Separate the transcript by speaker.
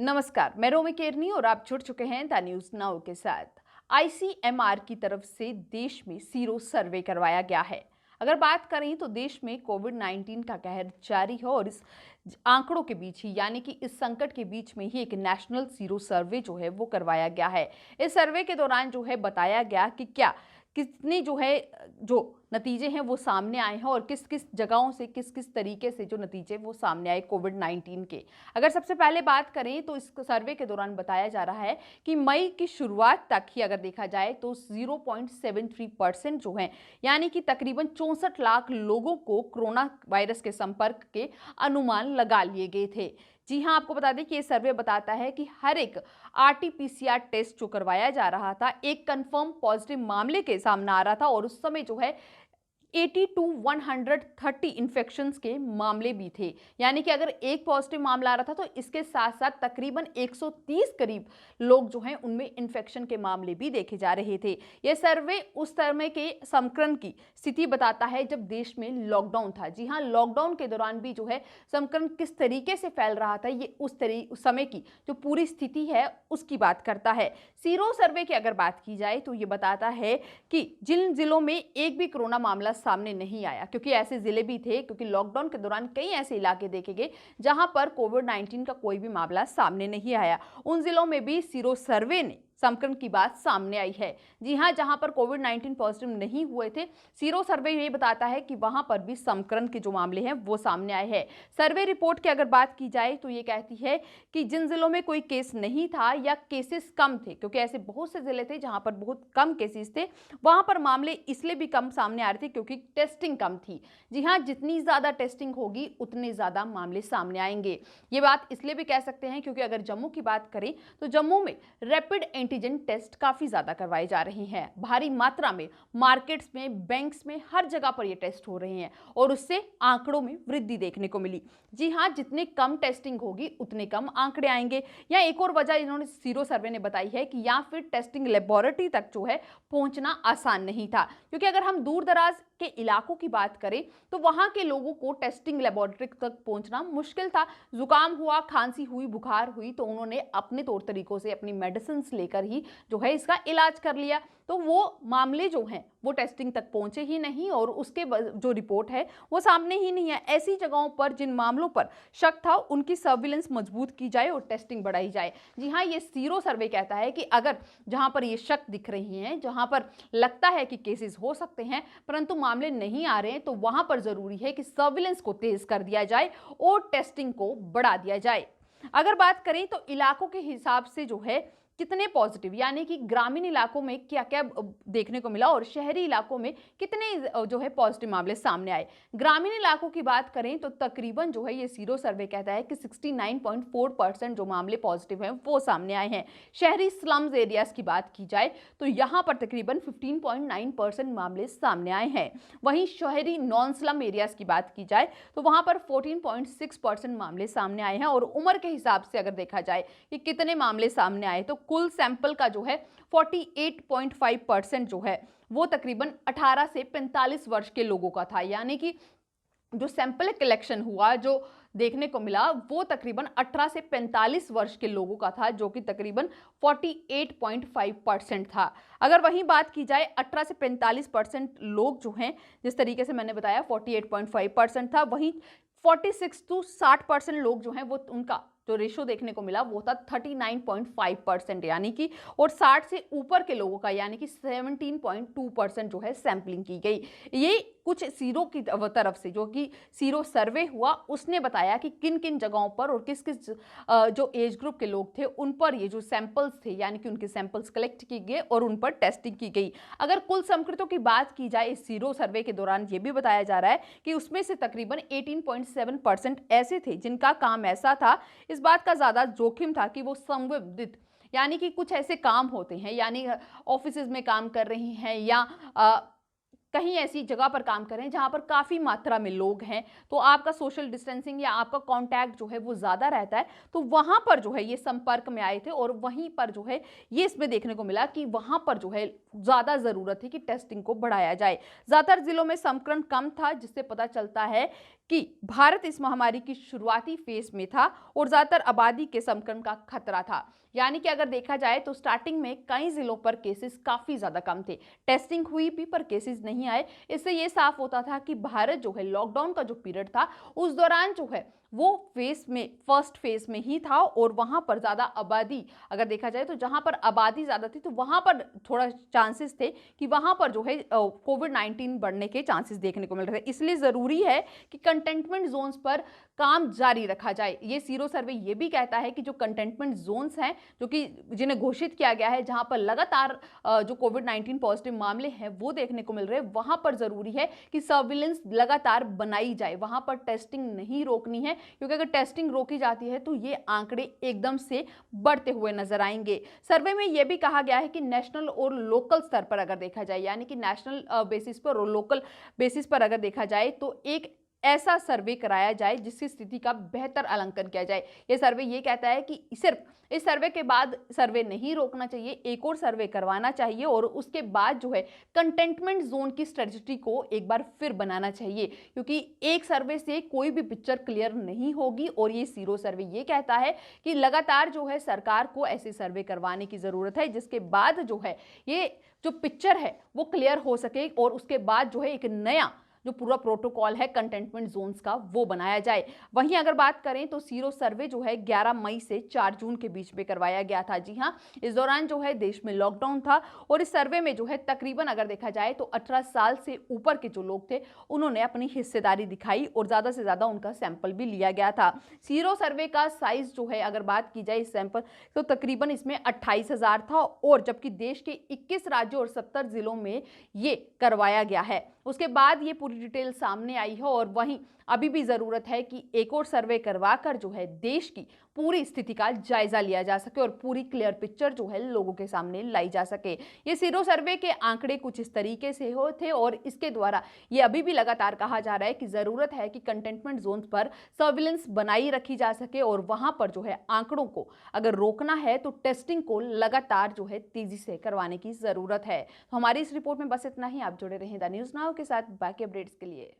Speaker 1: नमस्कार, मैं रोमी केरनी और आप जुड़ चुके हैं द न्यूज नाउ के साथ। आईसीएमआर की तरफ से देश में सीरो सर्वे करवाया गया है। अगर बात करें तो देश में कोविड-19 का कहर जारी है और इस आंकड़ों के बीच ही यानी कि इस संकट के बीच में ही एक नेशनल सीरो सर्वे जो है वो करवाया गया है। इस सर्वे के दौरान जो है बताया गया कि क्या कितने जो नतीजे हैं वो सामने आए हैं और किस किस जगहों से किस किस तरीके से जो नतीजे वो सामने आए कोविड-19 के। अगर सबसे पहले बात करें तो इस सर्वे के दौरान बताया जा रहा है कि मई की शुरुआत तक ही अगर देखा जाए तो 0.73% जो है यानी कि तकरीबन 64 लाख लोगों को कोरोना वायरस के संपर्क के अनुमान लगा लिए गए थे। जी हां, आपको बता दें कि ये सर्वे बताता है कि हर एक आरटी-पीसीआर टेस्ट जो करवाया जा रहा था एक कंफर्म पॉजिटिव मामले के सामने आ रहा था और उस समय जो है 80 टू 130 इन्फेक्शंस के मामले भी थे। यानी कि अगर एक पॉजिटिव मामला आ रहा था तो इसके साथ साथ तकरीबन 130 करीब लोग जो हैं उनमें इन्फेक्शन के मामले भी देखे जा रहे थे। यह सर्वे उस समय के संक्रमण की स्थिति बताता है जब देश में लॉकडाउन था। जी हाँ, लॉकडाउन के दौरान भी जो है संक्रमण किस तरीके से फैल रहा था ये उस समय की जो पूरी स्थिति है उसकी बात करता है। सीरो सर्वे की अगर बात की जाए तो ये बताता है कि जिन जिलों में एक भी कोरोना मामला सामने नहीं आया, क्योंकि ऐसे जिले भी थे, क्योंकि लॉकडाउन के दौरान कई ऐसे इलाके देखे गए जहां पर कोविड-19 का कोई भी मामला सामने नहीं आया। उन जिलों में भी सीरो सर्वे ने संक्रमण की बात सामने आई है। जी हां, जहां पर कोविड-19 पॉजिटिव नहीं हुए थे, सीरो सर्वे ये बताता है कि वहां पर भी संक्रमण के जो मामले हैं वो सामने आए हैं। सर्वे रिपोर्ट की अगर बात की जाए तो ये कहती है कि जिन जिलों में कोई केस नहीं था या केसेस कम थे, क्योंकि ऐसे बहुत से जिले थे जहां पर बहुत कम केसेस थे, वहां पर मामले इसलिए भी कम सामने आ रहे थे क्योंकि टेस्टिंग कम थी। जी हाँ, जितनी ज्यादा टेस्टिंग होगी उतने ज्यादा मामले सामने आएंगे। ये बात इसलिए भी कह सकते हैं क्योंकि अगर जम्मू की बात करें तो जम्मू में रैपिड एंटीजन टेस्ट काफी ज्यादा करवाए जा रहे हैं। भारी मात्रा में मार्केट्स में, बैंक्स में, हर जगह पर ये टेस्ट हो रहे हैं और उससे आंकड़ों में वृद्धि देखने को मिली। जी हाँ, जितने कम टेस्टिंग होगी उतने कम आंकड़े आएंगे। या एक और वजह इन्होंने सीरो सर्वे ने बताई है कि या फिर टेस्टिंग लेबोरेटरी तक जो है पहुंचना आसान नहीं था, क्योंकि अगर हम दूर दराज के इलाकों की बात करें तो वहां के लोगों को टेस्टिंग लेबोरेटरी तक पहुंचना मुश्किल था। जुकाम हुआ, खांसी हुई, बुखार हुई तो उन्होंने अपने तौर तरीकों से अपनी मेडिसिन लेकर ही जो है इसका इलाज कर लिया, तो वो मामले जो हैं वो टेस्टिंग तक पहुंचे ही नहीं और उसके जो रिपोर्ट है वो सामने ही नहीं है। ऐसी जगहों पर जिन मामलों पर शक था उनकी सर्विलेंस मजबूत की जाए और टेस्टिंग बढ़ाई जाए। जी हाँ, ये सीरो सर्वे कहता है कि अगर जहां पर ये शक दिख रही हैं, जहां पर लगता है कि केसेस हो सकते हैं परंतु मामले नहीं आ रहे हैं, तो वहां पर जरूरी है कि सर्विलेंस को तेज कर दिया जाए और टेस्टिंग को बढ़ा दिया जाए। अगर बात करें तो इलाकों के हिसाब से जो है कितने पॉजिटिव यानी कि ग्रामीण इलाकों में क्या क्या देखने को मिला और शहरी इलाकों में कितने जो है पॉजिटिव मामले सामने आए। ग्रामीण इलाकों की बात करें तो तकरीबन जो है ये सीरो सर्वे कहता है कि 69.4% जो मामले पॉजिटिव हैं वो सामने आए हैं। शहरी स्लम्स एरियाज की बात की जाए तो यहाँ पर तकरीबन 15.9% मामले सामने आए हैं। वहीं शहरी नॉन स्लम एरियाज की बात की जाए तो वहां पर 14.6% मामले सामने आए हैं। और उम्र के हिसाब से अगर देखा जाए कि कितने मामले सामने आए तो कुल सैंपल का जो है 48.5% जो है वो तकरीबन 18 से 45 वर्ष के लोगों का था। यानी कि जो सैंपल कलेक्शन हुआ, जो देखने को मिला, वो तकरीबन 18 से 45 वर्ष के लोगों का था, जो कि तकरीबन 48.5% था। अगर वहीं बात की जाए 18 से 45% लोग जो हैं, जिस तरीके से मैंने बताया 48.5% था, वहीं 46 टू 60% लोग जो हैं वो उनका जो रेशो देखने को मिला वो था 39.5% यानी कि, और 60 से ऊपर के लोगों का यानी कि 17.2% जो है सैंपलिंग की गई। ये कुछ सीरो की तरफ से जो कि सीरो सर्वे हुआ उसने बताया कि किन किन जगहों पर और किस किस जो एज ग्रुप के लोग थे उन पर ये जो सैंपल्स थे यानी कि उनके सैंपल्स कलेक्ट किए गए और उन पर टेस्टिंग की गई। अगर कुल संक्रमितों की बात की जाए इस सीरो सर्वे के दौरान ये भी बताया जा रहा है कि उसमें से तकरीबन 18.7% ऐसे थे जिनका काम ऐसा था, इस बात का ज्यादा जोखिम था कि वो संदिग्ध यानी कि कुछ ऐसे काम होते हैं, यानी ऑफिसेज में काम कर रही हैं या कहीं ऐसी जगह पर काम करें जहां पर काफ़ी मात्रा में लोग हैं, तो आपका सोशल डिस्टेंसिंग या आपका कांटेक्ट जो है वो ज़्यादा रहता है, तो वहां पर जो है ये संपर्क में आए थे और वहीं पर जो है ये इसमें देखने को मिला कि वहां पर जो है ज़्यादा ज़रूरत है कि टेस्टिंग को बढ़ाया जाए। ज़्यादातर जिलों में संक्रमण कम था, जिससे पता चलता है कि भारत इस महामारी की शुरुआती फेज में था और ज़्यादातर आबादी के संक्रमण का खतरा था। यानी कि अगर देखा जाए तो स्टार्टिंग में कई जिलों पर केसेस काफ़ी ज़्यादा कम थे, टेस्टिंग हुई भी पर केसेस नहीं आए। इससे ये साफ होता था कि भारत जो है लॉकडाउन का जो पीरियड था उस दौरान जो है वो फेज में फर्स्ट फेज में ही था और वहां पर ज़्यादा आबादी, अगर देखा जाए तो जहां पर आबादी ज़्यादा थी तो वहां पर थोड़ा चांसेस थे कि वहां पर जो है कोविड-19 बढ़ने के चांसेस देखने को मिल रहे थे। इसलिए ज़रूरी है कि कंटेनमेंट जोन्स पर काम जारी रखा जाए। ये सीरो सर्वे ये भी कहता है कि जो कंटेनमेंट जोन्स हैं, जो कि जिन्हें घोषित किया गया है, जहां पर लगातार जो कोविड-19 पॉजिटिव मामले हैं वो देखने को मिल रहे हैं, वहां पर जरूरी है कि सर्विलेंस लगातार बनाई जाए, वहां पर टेस्टिंग नहीं रोकनी है, क्योंकि अगर टेस्टिंग रोकी जाती है तो ये आंकड़े एकदम से बढ़ते हुए नजर आएंगे। सर्वे में यह भी कहा गया है कि नेशनल और लोकल स्तर पर अगर देखा जाए, यानी कि नेशनल बेसिस पर और लोकल बेसिस पर अगर देखा जाए तो एक ऐसा सर्वे कराया जाए जिसकी स्थिति का बेहतर आकलन किया जाए। यह सर्वे ये कहता है कि सिर्फ इस सर्वे के बाद सर्वे नहीं रोकना चाहिए, एक और सर्वे करवाना चाहिए और उसके बाद जो है कंटेनमेंट जोन की स्ट्रेटजी को एक बार फिर बनाना चाहिए, क्योंकि एक सर्वे से कोई भी पिक्चर क्लियर नहीं होगी। और ये सीरो सर्वे ये कहता है कि लगातार जो है सरकार को ऐसे सर्वे करवाने की जरूरत है, जिसके बाद जो है ये जो पिक्चर है वो क्लियर हो सके और उसके बाद जो है एक नया जो पूरा प्रोटोकॉल है कंटेनमेंट जोन्स का वो बनाया जाए। वहीं अगर बात करें तो सीरो सर्वे जो है 11 मई से 4 जून के बीच में करवाया गया था। जी हाँ, इस दौरान जो है देश में लॉकडाउन था और इस सर्वे में जो है तकरीबन अगर देखा जाए तो 18 साल से ऊपर के जो लोग थे उन्होंने अपनी हिस्सेदारी दिखाई और ज़्यादा से ज़्यादा उनका सैंपल भी लिया गया था। सीरो सर्वे का साइज जो है अगर बात की जाए इस सैंपल तो तकरीबन इसमें 28,000 था, और जबकि देश के 21 राज्यों और 70 जिलों में ये करवाया गया है। उसके बाद ये पूरी डिटेल सामने आई है और वहीं अभी भी जरूरत है कि एक और सर्वे करवाकर जो है देश की पूरी स्थिति का जायजा लिया जा सके और पूरी क्लियर पिक्चर जो है लोगों के सामने लाई जा सके। ये सीरो सर्वे के आंकड़े कुछ इस तरीके से हो थे और इसके द्वारा ये अभी भी लगातार कहा जा रहा है कि जरूरत है कि कंटेनमेंट जोन पर सर्विलेंस बनाई रखी जा सके और वहां पर जो है आंकड़ों को अगर रोकना है तो टेस्टिंग को लगातार जो है तेजी से करवाने की जरूरत है। तो हमारी इस रिपोर्ट में बस इतना ही। आप जुड़े रहें द न्यूज़ नाउ के साथ बाकी अपडेट्स के लिए।